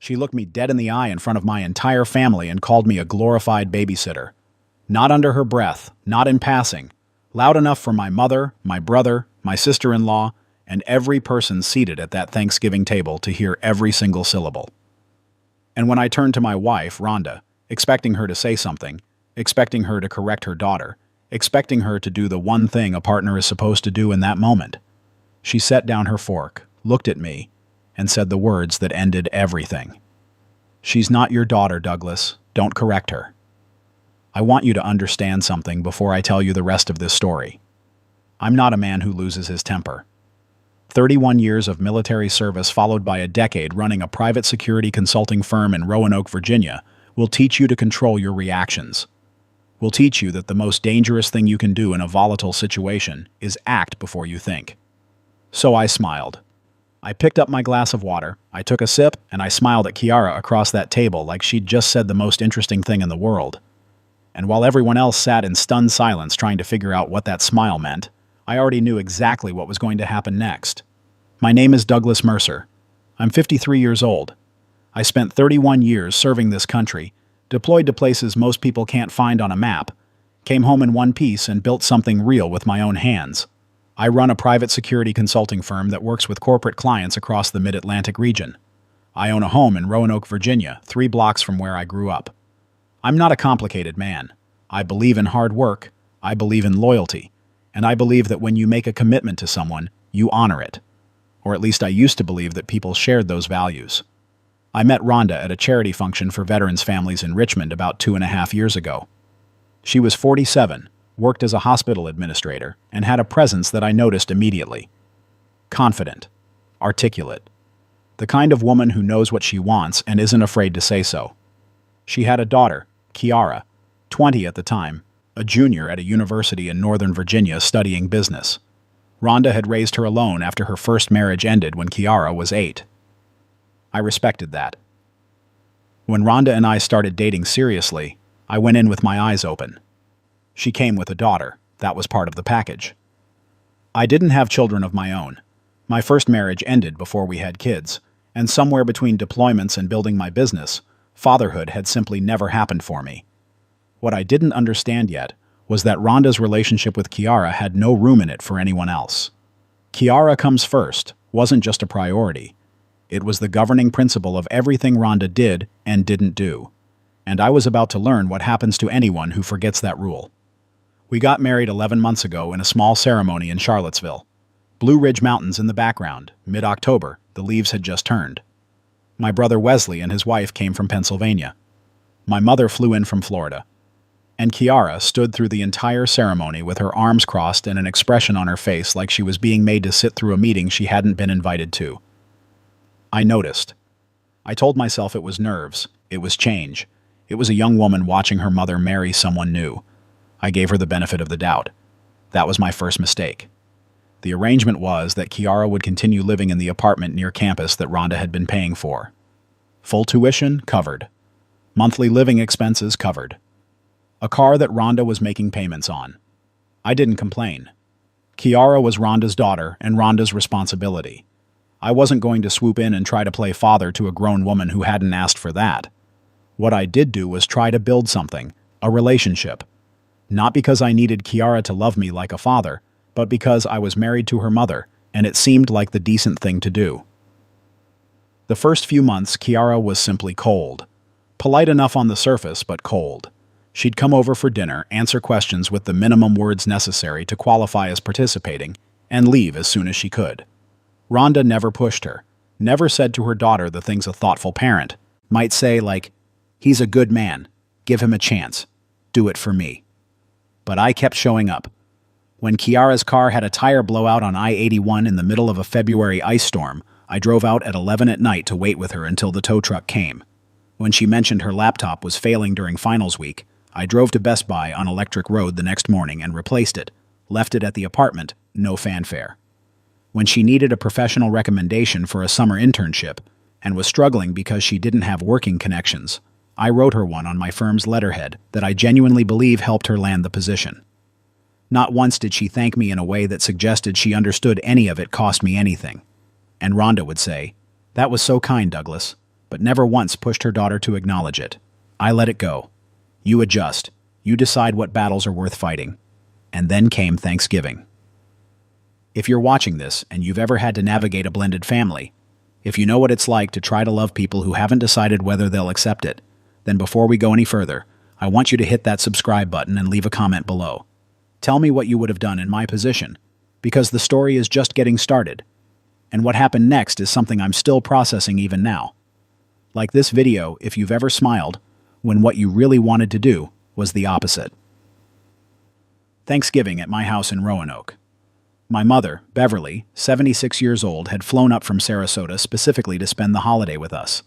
She looked me dead in the eye in front of my entire family and called me a glorified babysitter. Not under her breath, not in passing. Loud enough for my mother, my brother, my sister-in-law, and every person seated at that Thanksgiving table to hear every single syllable. And when I turned to my wife, Rhonda, expecting her to say something, expecting her to correct her daughter, expecting her to do the one thing a partner is supposed to do in that moment, she set down her fork, looked at me, and said the words that ended everything. "She's not your daughter, Douglas. Don't correct her." I want you to understand something before I tell you the rest of this story. I'm not a man who loses his temper. 31 years of military service followed by a decade running a private security consulting firm in Roanoke, Virginia, will teach you to control your reactions. Will teach you that the most dangerous thing you can do in a volatile situation is act before you think. So I smiled. I picked up my glass of water, I took a sip, and I smiled at Kiara across that table like she'd just said the most interesting thing in the world. And while everyone else sat in stunned silence trying to figure out what that smile meant, I already knew exactly what was going to happen next. My name is Douglas Mercer. I'm 53 years old. I spent 31 years serving this country, deployed to places most people can't find on a map, came home in one piece and built something real with my own hands. I run a private security consulting firm that works with corporate clients across the Mid-Atlantic region. I own a home in Roanoke, Virginia, 3 blocks from where I grew up. I'm not a complicated man. I believe in hard work, I believe in loyalty, and I believe that when you make a commitment to someone, you honor it. Or at least I used to believe that people shared those values. I met Rhonda at a charity function for veterans families in Richmond about 2.5 years ago. She was 47, worked as a hospital administrator, and had a presence that I noticed immediately. Confident, articulate, the kind of woman who knows what she wants and isn't afraid to say so. She had a daughter, Kiara, 20 at the time, a junior at a university in Northern Virginia studying business. Rhonda had raised her alone after her first marriage ended when Kiara was 8. I respected that. When Rhonda and I started dating seriously, I went in with my eyes open. She came with a daughter. That was part of the package. I didn't have children of my own. My first marriage ended before we had kids, and somewhere between deployments and building my business, fatherhood had simply never happened for me. What I didn't understand yet was that Rhonda's relationship with Kiara had no room in it for anyone else. Kiara comes first wasn't just a priority. It was the governing principle of everything Rhonda did and didn't do. And I was about to learn what happens to anyone who forgets that rule. We got married 11 months ago in a small ceremony in Charlottesville. Blue Ridge Mountains in the background, mid-October, the leaves had just turned. My brother Wesley and his wife came from Pennsylvania. My mother flew in from Florida. And Kiara stood through the entire ceremony with her arms crossed and an expression on her face like she was being made to sit through a meeting she hadn't been invited to. I noticed. I told myself it was nerves, it was change. It was a young woman watching her mother marry someone new. I gave her the benefit of the doubt. That was my first mistake. The arrangement was that Kiara would continue living in the apartment near campus that Rhonda had been paying for. Full tuition covered. Monthly living expenses covered. A car that Rhonda was making payments on. I didn't complain. Kiara was Rhonda's daughter and Rhonda's responsibility. I wasn't going to swoop in and try to play father to a grown woman who hadn't asked for that. What I did do was try to build something, a relationship. Not because I needed Kiara to love me like a father, but because I was married to her mother, and it seemed like the decent thing to do. The first few months, Kiara was simply cold. Polite enough on the surface, but cold. She'd come over for dinner, answer questions with the minimum words necessary to qualify as participating, and leave as soon as she could. Rhonda never pushed her, never said to her daughter the things a thoughtful parent might say like, "He's a good man, give him a chance, do it for me." But I kept showing up. When Kiara's car had a tire blowout on I-81 in the middle of a February ice storm, I drove out at 11 at night to wait with her until the tow truck came. When she mentioned her laptop was failing during finals week, I drove to Best Buy on Electric Road the next morning and replaced it, left it at the apartment, no fanfare. When she needed a professional recommendation for a summer internship and was struggling because she didn't have working connections, I wrote her one on my firm's letterhead that I genuinely believe helped her land the position. Not once did she thank me in a way that suggested she understood any of it cost me anything. And Rhonda would say, "That was so kind, Douglas, but never once pushed her daughter to acknowledge it. I let it go. You adjust. You decide what battles are worth fighting. And then came Thanksgiving. If you're watching this and you've ever had to navigate a blended family, if you know what it's like to try to love people who haven't decided whether they'll accept it, then before we go any further, I want you to hit that subscribe button and leave a comment below. Tell me what you would have done in my position, because the story is just getting started. And what happened next is something I'm still processing even now. Like this video, if you've ever smiled, when what you really wanted to do was the opposite. Thanksgiving at my house in Roanoke. My mother, Beverly, 76 years old, had flown up from Sarasota specifically to spend the holiday with us.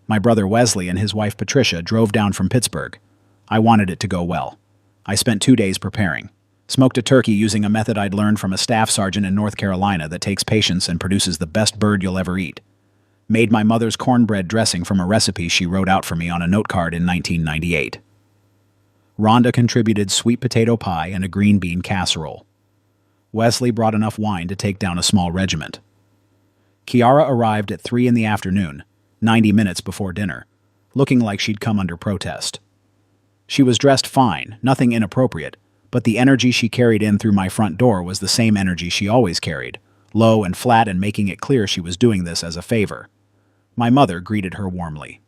My brother Wesley and his wife Patricia drove down from Pittsburgh. I wanted it to go well. I spent 2 days preparing. Smoked a turkey using a method I'd learned from a staff sergeant in North Carolina that takes patience and produces the best bird you'll ever eat. Made my mother's cornbread dressing from a recipe she wrote out for me on a note card in 1998. Rhonda contributed sweet potato pie and a green bean casserole. Wesley brought enough wine to take down a small regiment. Kiara arrived at 3 in the afternoon, 90 minutes before dinner, looking like she'd come under protest. She was dressed fine, nothing inappropriate, but the energy she carried in through my front door was the same energy she always carried, low and flat and making it clear she was doing this as a favor. My mother greeted her warmly.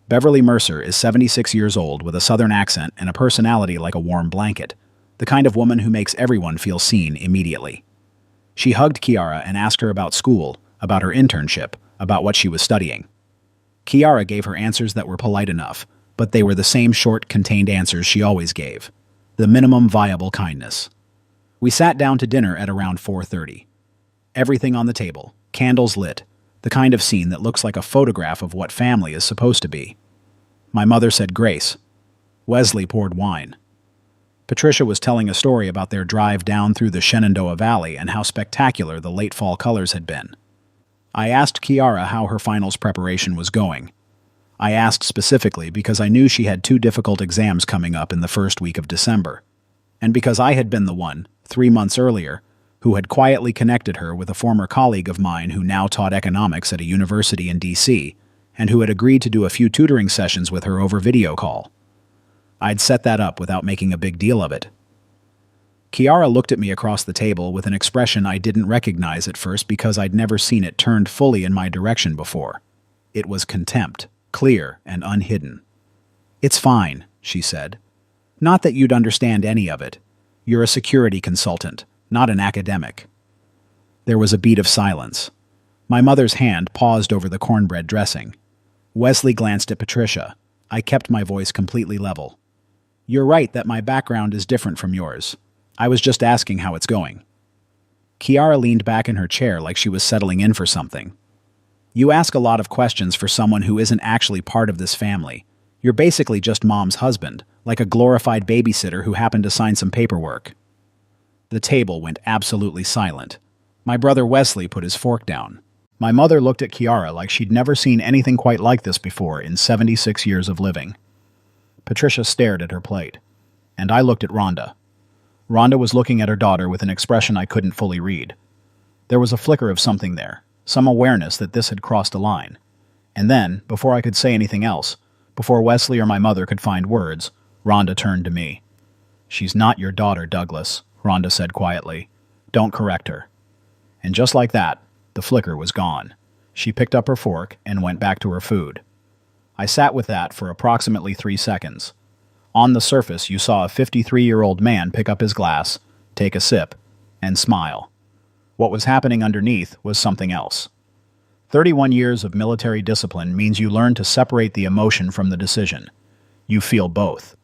Beverly Mercer is 76 years old with a southern accent and a personality like a warm blanket, the kind of woman who makes everyone feel seen immediately. She hugged Kiara and asked her about school, about her internship, about what she was studying. Kiara gave her answers that were polite enough, but they were the same short, contained answers she always gave. The minimum viable kindness. We sat down to dinner at around 4:30. Everything on the table, candles lit, the kind of scene that looks like a photograph of what family is supposed to be. My mother said grace. Wesley poured wine. Patricia was telling a story about their drive down through the Shenandoah Valley and how spectacular the late fall colors had been. I asked Kiara how her finals preparation was going. I asked specifically because I knew she had 2 difficult exams coming up in the first week of December, and because I had been the one, 3 months earlier, who had quietly connected her with a former colleague of mine who now taught economics at a university in D.C., and who had agreed to do a few tutoring sessions with her over video call. I'd set that up without making a big deal of it. Kiara looked at me across the table with an expression I didn't recognize at first because I'd never seen it turned fully in my direction before. It was contempt, clear and unhidden. "It's fine," she said. "Not that you'd understand any of it. You're a security consultant, not an academic." There was a beat of silence. My mother's hand paused over the cornbread dressing. Wesley glanced at Patricia. I kept my voice completely level. "You're right that my background is different from yours. I was just asking how it's going." Kiara leaned back in her chair like she was settling in for something. "You ask a lot of questions for someone who isn't actually part of this family. You're basically just Mom's husband, like a glorified babysitter who happened to sign some paperwork." The table went absolutely silent. My brother Wesley put his fork down. My mother looked at Kiara like she'd never seen anything quite like this before in 76 years of living. Patricia stared at her plate, and I looked at Rhonda. Rhonda was looking at her daughter with an expression I couldn't fully read. There was a flicker of something there, some awareness that this had crossed a line. And then, before I could say anything else, before Wesley or my mother could find words, Rhonda turned to me. "She's not your daughter, Douglas," Rhonda said quietly. "Don't correct her." And just like that, the flicker was gone. She picked up her fork and went back to her food. I sat with that for approximately 3 seconds. On the surface, you saw a 53-year-old man pick up his glass, take a sip, and smile. What was happening underneath was something else. 31 years of military discipline means you learn to separate the emotion from the decision. You feel both.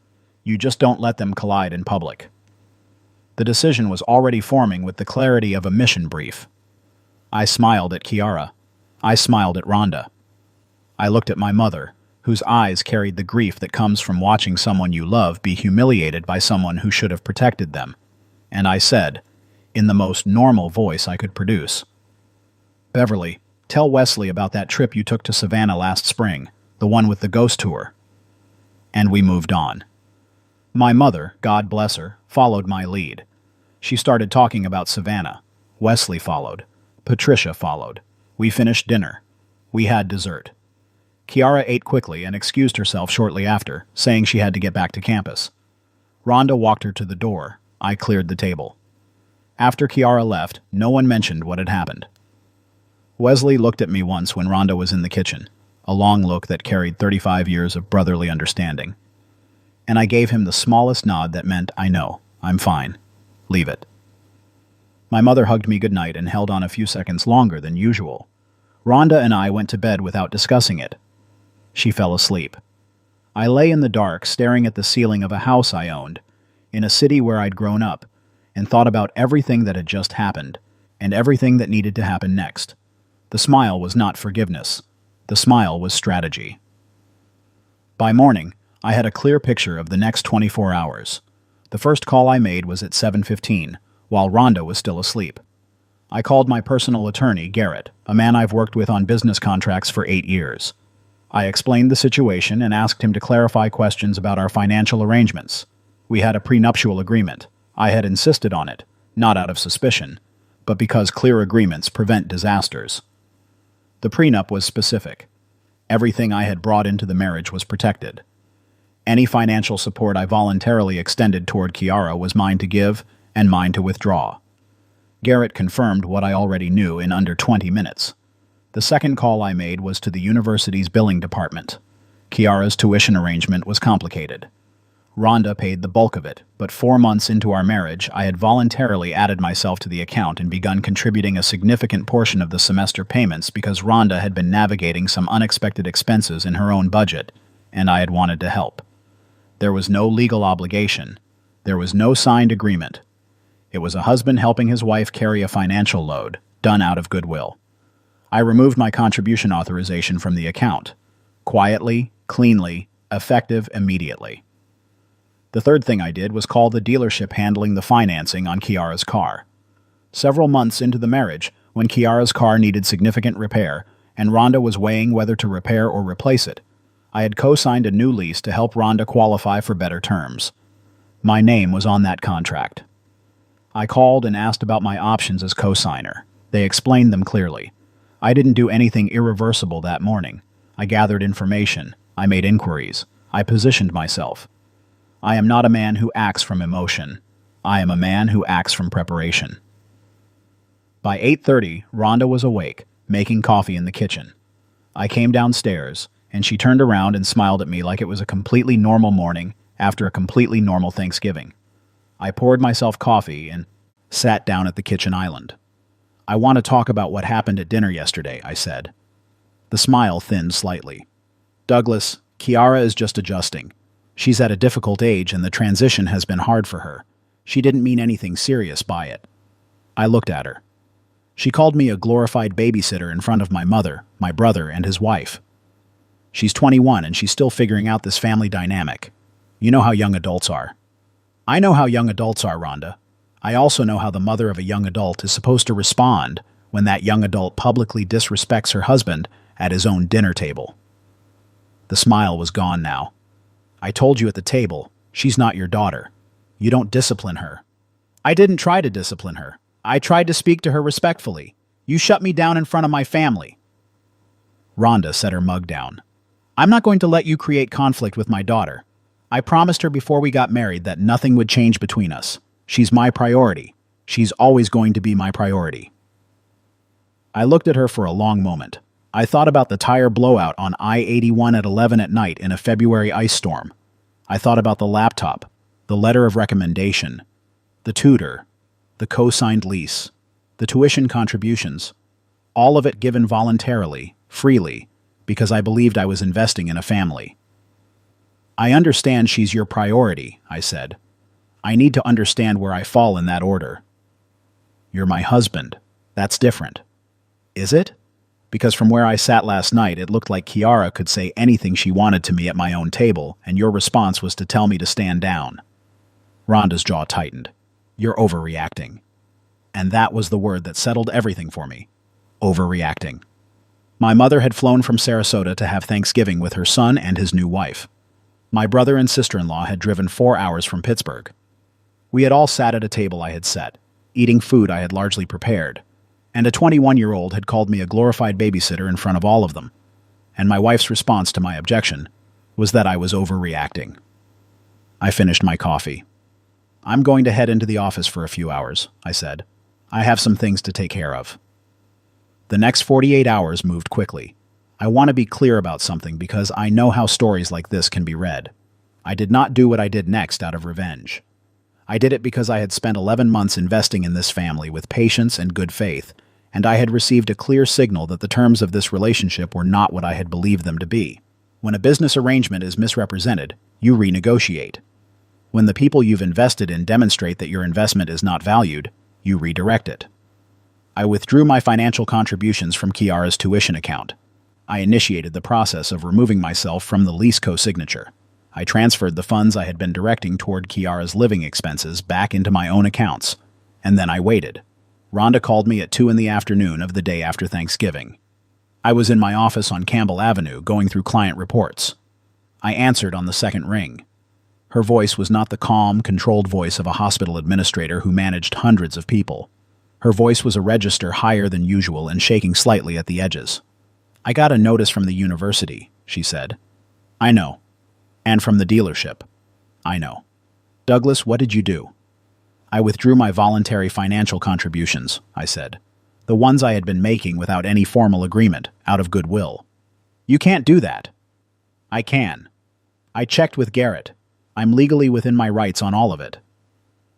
You just don't let them collide in public. The decision was already forming with the clarity of a mission brief. I smiled at Kiara. I smiled at Rhonda. I looked at my mother, whose eyes carried the grief that comes from watching someone you love be humiliated by someone who should have protected them. And I said, in the most normal voice I could produce, "Beverly, tell Wesley about that trip you took to Savannah last spring, the one with the ghost tour." And we moved on. My mother, God bless her, followed my lead. She started talking about Savannah. Wesley followed. Patricia followed. We finished dinner. We had dessert. Kiara ate quickly and excused herself shortly after, saying she had to get back to campus. Rhonda walked her to the door. I cleared the table. After Kiara left, no one mentioned what had happened. Wesley looked at me once when Rhonda was in the kitchen, a long look that carried 35 years of brotherly understanding. And I gave him the smallest nod that meant, I know, I'm fine. Leave it. My mother hugged me goodnight and held on a few seconds longer than usual. Rhonda and I went to bed without discussing it. She fell asleep. I lay in the dark, staring at the ceiling of a house I owned, in a city where I'd grown up, and thought about everything that had just happened, and everything that needed to happen next. The smile was not forgiveness. The smile was strategy. By morning, I had a clear picture of the next 24 hours. The first call I made was at 7:15, while Rhonda was still asleep. I called my personal attorney, Garrett, a man I've worked with on business contracts for 8 years. I explained the situation and asked him to clarify questions about our financial arrangements. We had a prenuptial agreement. I had insisted on it, not out of suspicion, but because clear agreements prevent disasters. The prenup was specific. Everything I had brought into the marriage was protected. Any financial support I voluntarily extended toward Kiara was mine to give and mine to withdraw. Garrett confirmed what I already knew in under 20 minutes. The second call I made was to the university's billing department. Kiara's tuition arrangement was complicated. Rhonda paid the bulk of it, but 4 months into our marriage, I had voluntarily added myself to the account and begun contributing a significant portion of the semester payments because Rhonda had been navigating some unexpected expenses in her own budget, and I had wanted to help. There was no legal obligation. There was no signed agreement. It was a husband helping his wife carry a financial load, done out of goodwill. I removed my contribution authorization from the account. Quietly, cleanly, effective immediately. The third thing I did was call the dealership handling the financing on Kiara's car. Several months into the marriage, when Kiara's car needed significant repair, and Rhonda was weighing whether to repair or replace it, I had co-signed a new lease to help Rhonda qualify for better terms. My name was on that contract. I called and asked about my options as co-signer. They explained them clearly. I didn't do anything irreversible that morning. I gathered information. I made inquiries. I positioned myself. I am not a man who acts from emotion. I am a man who acts from preparation. By 8:30, Rhonda was awake, making coffee in the kitchen. I came downstairs, and she turned around and smiled at me like it was a completely normal morning after a completely normal Thanksgiving. I poured myself coffee and sat down at the kitchen island. I want to talk about what happened at dinner yesterday, I said. The smile thinned slightly. Douglas, Kiara is just adjusting. She's at a difficult age and the transition has been hard for her. She didn't mean anything serious by it. I looked at her. She called me a glorified babysitter in front of my mother, my brother, and his wife. She's 21 and she's still figuring out this family dynamic. You know how young adults are. I know how young adults are, Rhonda. I also know how the mother of a young adult is supposed to respond when that young adult publicly disrespects her husband at his own dinner table. The smile was gone now. I told you at the table, she's not your daughter. You don't discipline her. I didn't try to discipline her. I tried to speak to her respectfully. You shut me down in front of my family. Rhonda set her mug down. I'm not going to let you create conflict with my daughter. I promised her before we got married that nothing would change between us. She's my priority. She's always going to be my priority. I looked at her for a long moment. I thought about the tire blowout on I-81 at 11 at night in a February ice storm. I thought about the laptop, the letter of recommendation, the tutor, the co-signed lease, the tuition contributions, all of it given voluntarily, freely, because I believed I was investing in a family. I understand she's your priority, I said. I need to understand where I fall in that order. You're my husband. That's different. Is it? Because from where I sat last night, it looked like Kiara could say anything she wanted to me at my own table, and your response was to tell me to stand down. Rhonda's jaw tightened. You're overreacting. And that was the word that settled everything for me. Overreacting. My mother had flown from Sarasota to have Thanksgiving with her son and his new wife. My brother and sister-in-law had driven 4 hours from Pittsburgh. We had all sat at a table I had set, eating food I had largely prepared, and a 21-year-old had called me a glorified babysitter in front of all of them. and my wife's response to my objection was that I was overreacting. I finished my coffee. "I'm going to head into the office for a few hours," I said. "I have some things to take care of." The next 48 hours moved quickly. I want to be clear about something because I know how stories like this can be read. I did not do what I did next out of revenge. I did it because I had spent 11 months investing in this family with patience and good faith, and I had received a clear signal that the terms of this relationship were not what I had believed them to be. When a business arrangement is misrepresented, you renegotiate. When the people you've invested in demonstrate that your investment is not valued, you redirect it. I withdrew my financial contributions from Kiara's tuition account. I initiated the process of removing myself from the lease co-signature. I transferred the funds I had been directing toward Kiara's living expenses back into my own accounts, and then I waited. Rhonda called me at 2 in the afternoon of the day after Thanksgiving. I was in my office on Campbell Avenue going through client reports. I answered on the second ring. Her voice was not the calm, controlled voice of a hospital administrator who managed hundreds of people. Her voice was a register higher than usual and shaking slightly at the edges. "I got a notice from the university," she said. "I know. And from the dealership." "I know." "Douglas, what did you do?" "I withdrew my voluntary financial contributions," I said. "The ones I had been making without any formal agreement, out of goodwill." "You can't do that." "I can. I checked with Garrett. I'm legally within my rights on all of it."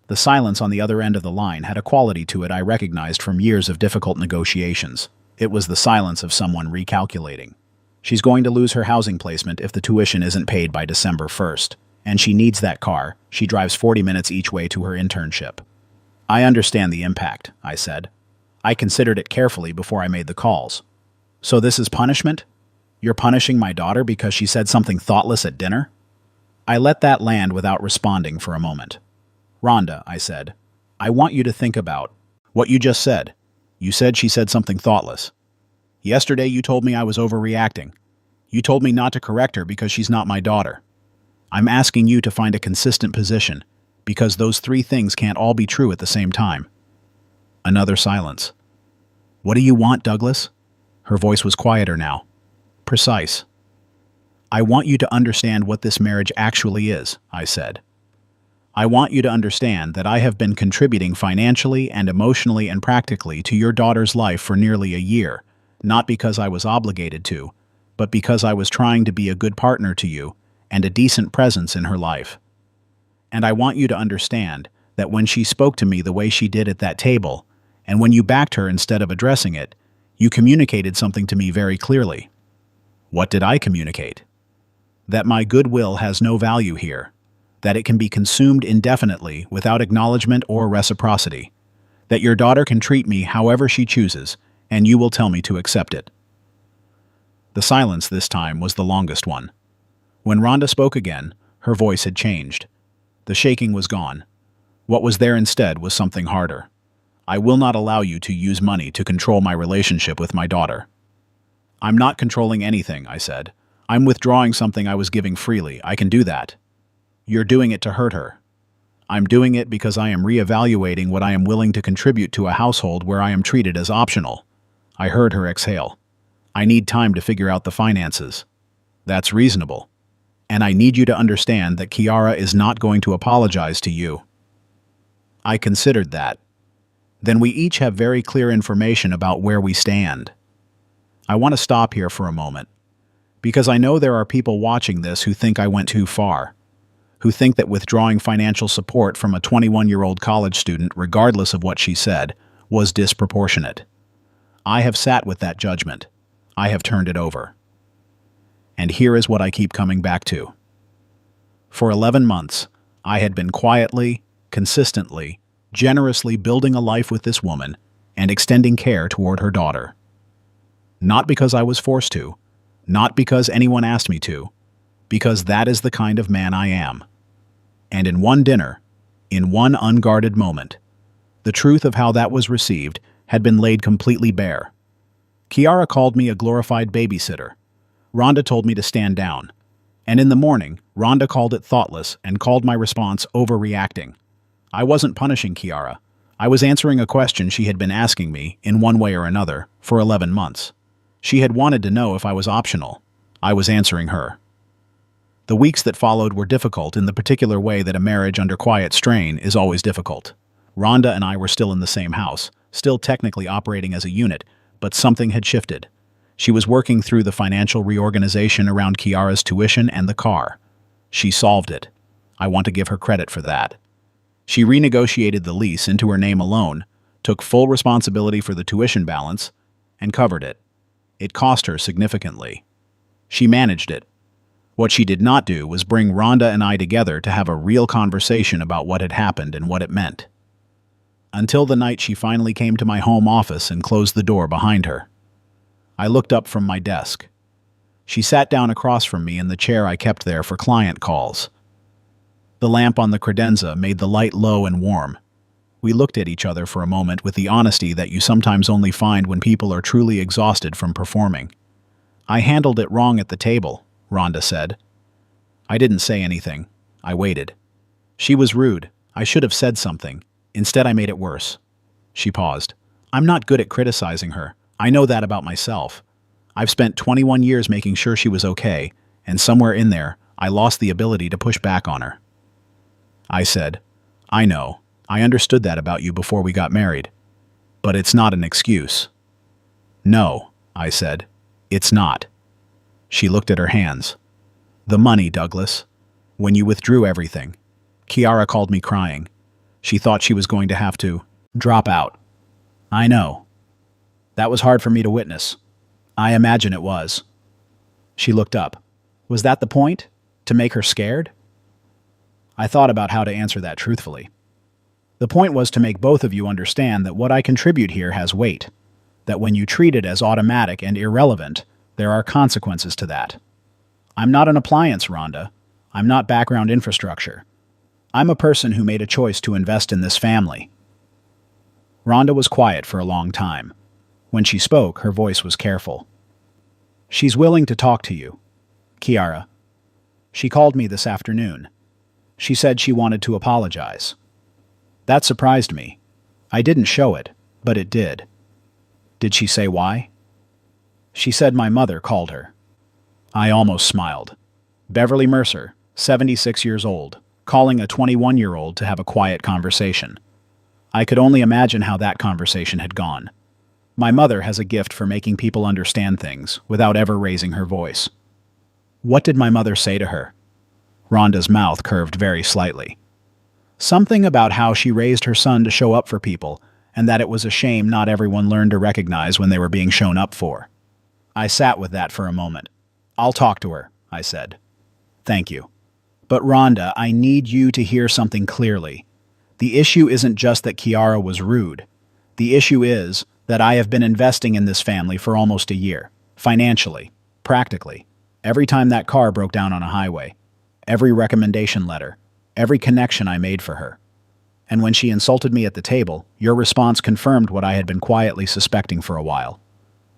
The silence on the other end of the line had a quality to it I recognized from years of difficult negotiations. It was the silence of someone recalculating. She's going to lose her housing placement if the tuition isn't paid by December 1st, and she needs that car. She drives 40 minutes each way to her internship. "I understand the impact," I said. "I considered it carefully before I made the calls." "So this is punishment? You're punishing my daughter because she said something thoughtless at dinner?" I let that land without responding for a moment. "Rhonda," I said, "I want you to think about what you just said. You said she said something thoughtless. Yesterday you told me I was overreacting. You told me not to correct her because she's not my daughter. I'm asking you to find a consistent position, because those three things can't all be true at the same time." Another silence. "What do you want, Douglas?" Her voice was quieter now. "Precise." "I want you to understand what this marriage actually is," I said. "I want you to understand that I have been contributing financially and emotionally and practically to your daughter's life for nearly a year, not because I was obligated to, but because I was trying to be a good partner to you and a decent presence in her life. And I want you to understand that when she spoke to me the way she did at that table, and when you backed her instead of addressing it, you communicated something to me very clearly." "What did I communicate?" "That my goodwill has no value here, that it can be consumed indefinitely without acknowledgement or reciprocity, that your daughter can treat me however she chooses, and you will tell me to accept it." The silence this time was the longest one. When Rhonda spoke again, her voice had changed. The shaking was gone. What was there instead was something harder. "I will not allow you to use money to control my relationship with my daughter." "I'm not controlling anything," I said. "I'm withdrawing something I was giving freely. I can do that." "You're doing it to hurt her." "I'm doing it because I am reevaluating what I am willing to contribute to a household where I am treated as optional." I heard her exhale. "I need time to figure out the finances." "That's reasonable. And I need you to understand that Kiara is not going to apologize to you." I considered that. Then we each have very clear information about where we stand. I want to stop here for a moment, because I know there are people watching this who think I went too far, who think that withdrawing financial support from a 21-year-old college student, regardless of what she said, was disproportionate. I have sat with that judgment. I have turned it over. And here is what I keep coming back to. For 11 months, I had been quietly, consistently, generously building a life with this woman and extending care toward her daughter. Not because I was forced to, not because anyone asked me to, because that is the kind of man I am. And in one dinner, in one unguarded moment, the truth of how that was received had been laid completely bare. Kiara called me a glorified babysitter. Rhonda told me to stand down. And in the morning, Rhonda called it thoughtless and called my response overreacting. I wasn't punishing Kiara. I was answering a question she had been asking me, in one way or another, for 11 months. She had wanted to know if I was optional, I was answering her. The weeks that followed were difficult in the particular way that a marriage under quiet strain is always difficult. Rhonda and I were still in the same house, still technically operating as a unit, but something had shifted. She was working through the financial reorganization around Kiara's tuition and the car. She solved it. I want to give her credit for that. She renegotiated the lease into her name alone, took full responsibility for the tuition balance, and covered it. It cost her significantly. She managed it. What she did not do was bring Rhonda and I together to have a real conversation about what had happened and what it meant. Until the night she finally came to my home office and closed the door behind her. I looked up from my desk. She sat down across from me in the chair I kept there for client calls. The lamp on the credenza made the light low and warm. We looked at each other for a moment with the honesty that you sometimes only find when people are truly exhausted from performing. "I handled it wrong at the table," Rhonda said. I didn't say anything. I waited. She was rude. I should have said something. Instead, I made it worse. She paused. "I'm not good at criticizing her. I know that about myself. I've spent 21 years making sure she was okay, and somewhere in there, I lost the ability to push back on her." I said, "I know. I understood that about you before we got married. But it's not an excuse." "No," I said. "It's not." She looked at her hands. "The money, Douglas. When you withdrew everything. Kiara called me crying. She thought she was going to have to drop out." "I know. That was hard for me to witness." "I imagine it was." She looked up. "Was that the point? To make her scared?" I thought about how to answer that truthfully. "The point was to make both of you understand that what I contribute here has weight, that when you treat it as automatic and irrelevant, there are consequences to that. I'm not an appliance, Rhonda. I'm not background infrastructure. I'm a person who made a choice to invest in this family." Rhonda was quiet for a long time. When she spoke, her voice was careful. "She's willing to talk to you, Kiara. She called me this afternoon. She said she wanted to apologize." That surprised me. I didn't show it, but it did. "Did she say why?" "She said my mother called her." I almost smiled. Beverly Mercer, 76 years old, calling a 21-year-old to have a quiet conversation. I could only imagine how that conversation had gone. My mother has a gift for making people understand things without ever raising her voice. What did my mother say to her? Rhonda's mouth curved very slightly. Something about how she raised her son to show up for people, and that it was a shame not everyone learned to recognize when they were being shown up for. I sat with that for a moment. "I'll talk to her," I said. "Thank you. But Rhonda, I need you to hear something clearly. The issue isn't just that Kiara was rude. The issue is that I have been investing in this family for almost a year, financially, practically. Every time that car broke down on a highway, every recommendation letter, every connection I made for her. And when she insulted me at the table, your response confirmed what I had been quietly suspecting for a while.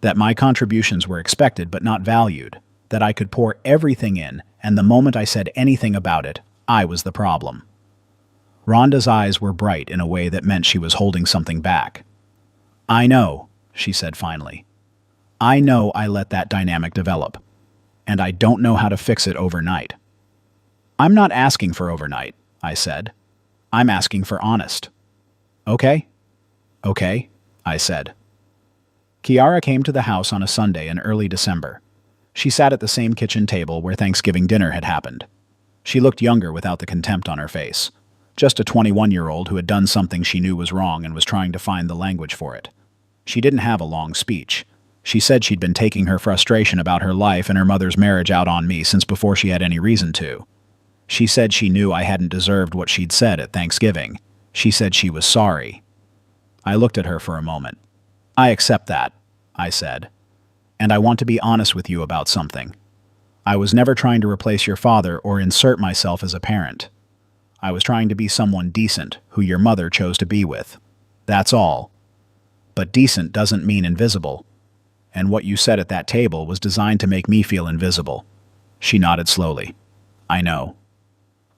That my contributions were expected but not valued, that I could pour everything in, and the moment I said anything about it, I was the problem." Rhonda's eyes were bright in a way that meant she was holding something back. "I know," she said finally. "I know I let that dynamic develop, and I don't know how to fix it overnight." "I'm not asking for overnight," I said. "I'm asking for honest." "Okay." "Okay," I said. Kiara came to the house on a Sunday in early December. She sat at the same kitchen table where Thanksgiving dinner had happened. She looked younger without the contempt on her face. Just a 21-year-old who had done something she knew was wrong and was trying to find the language for it. She didn't have a long speech. She said she'd been taking her frustration about her life and her mother's marriage out on me since before she had any reason to. She said she knew I hadn't deserved what she'd said at Thanksgiving. She said she was sorry. I looked at her for a moment. "I accept that," I said. "And I want to be honest with you about something. I was never trying to replace your father or insert myself as a parent. I was trying to be someone decent who your mother chose to be with. That's all. But decent doesn't mean invisible. And what you said at that table was designed to make me feel invisible." She nodded slowly. "I know.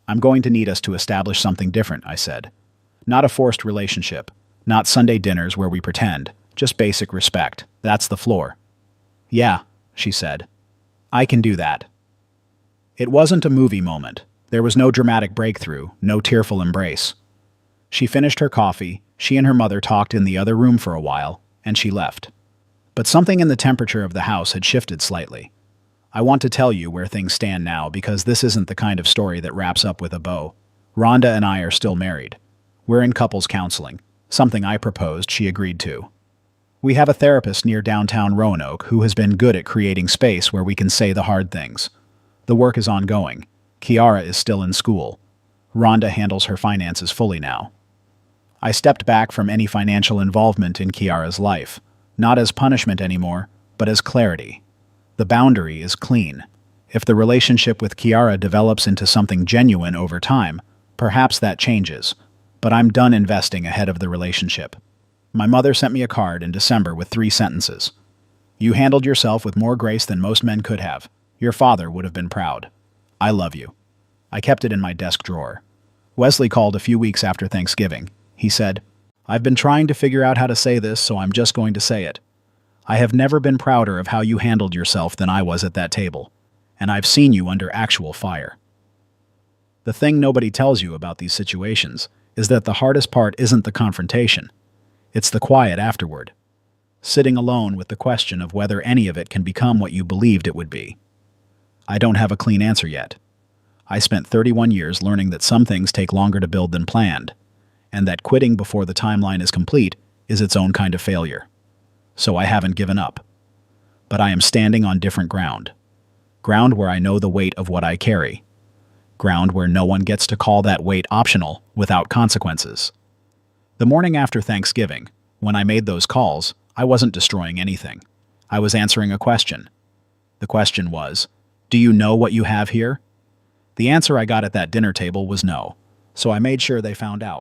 I'm going to need us to establish something different," I said. "Not a forced relationship. Not Sunday dinners where we pretend. Just basic respect. That's the floor." "Yeah," she said. I can do that. It wasn't a movie moment. There was no dramatic breakthrough, no tearful embrace. She finished her coffee, she and her mother talked in the other room for a while, and she left. But something in the temperature of the house had shifted slightly. I want to tell you where things stand now because this isn't the kind of story that wraps up with a bow. Rhonda and I are still married. We're in couples counseling, something I proposed she agreed to. We have a therapist near downtown Roanoke who has been good at creating space where we can say the hard things. The work is ongoing. Kiara is still in school. Rhonda handles her finances fully now. I stepped back from any financial involvement in Kiara's life, not as punishment anymore, but as clarity. The boundary is clean. If the relationship with Kiara develops into something genuine over time, perhaps that changes, but I'm done investing ahead of the relationship. My mother sent me a card in December with 3 sentences. You handled yourself with more grace than most men could have. Your father would have been proud. I love you. I kept it in my desk drawer. Wesley called a few weeks after Thanksgiving. He said, I've been trying to figure out how to say this, so I'm just going to say it. I have never been prouder of how you handled yourself than I was at that table, and I've seen you under actual fire. The thing nobody tells you about these situations is that the hardest part isn't the confrontation. It's the quiet afterward. Sitting alone with the question of whether any of it can become what you believed it would be. I don't have a clean answer yet. I spent 31 years learning that some things take longer to build than planned, and that quitting before the timeline is complete is its own kind of failure. So I haven't given up. But I am standing on different ground. Ground where I know the weight of what I carry. Ground where no one gets to call that weight optional without consequences. The morning after Thanksgiving, when I made those calls, I wasn't destroying anything. I was answering a question. The question was, do you know what you have here? The answer I got at that dinner table was no, so I made sure they found out.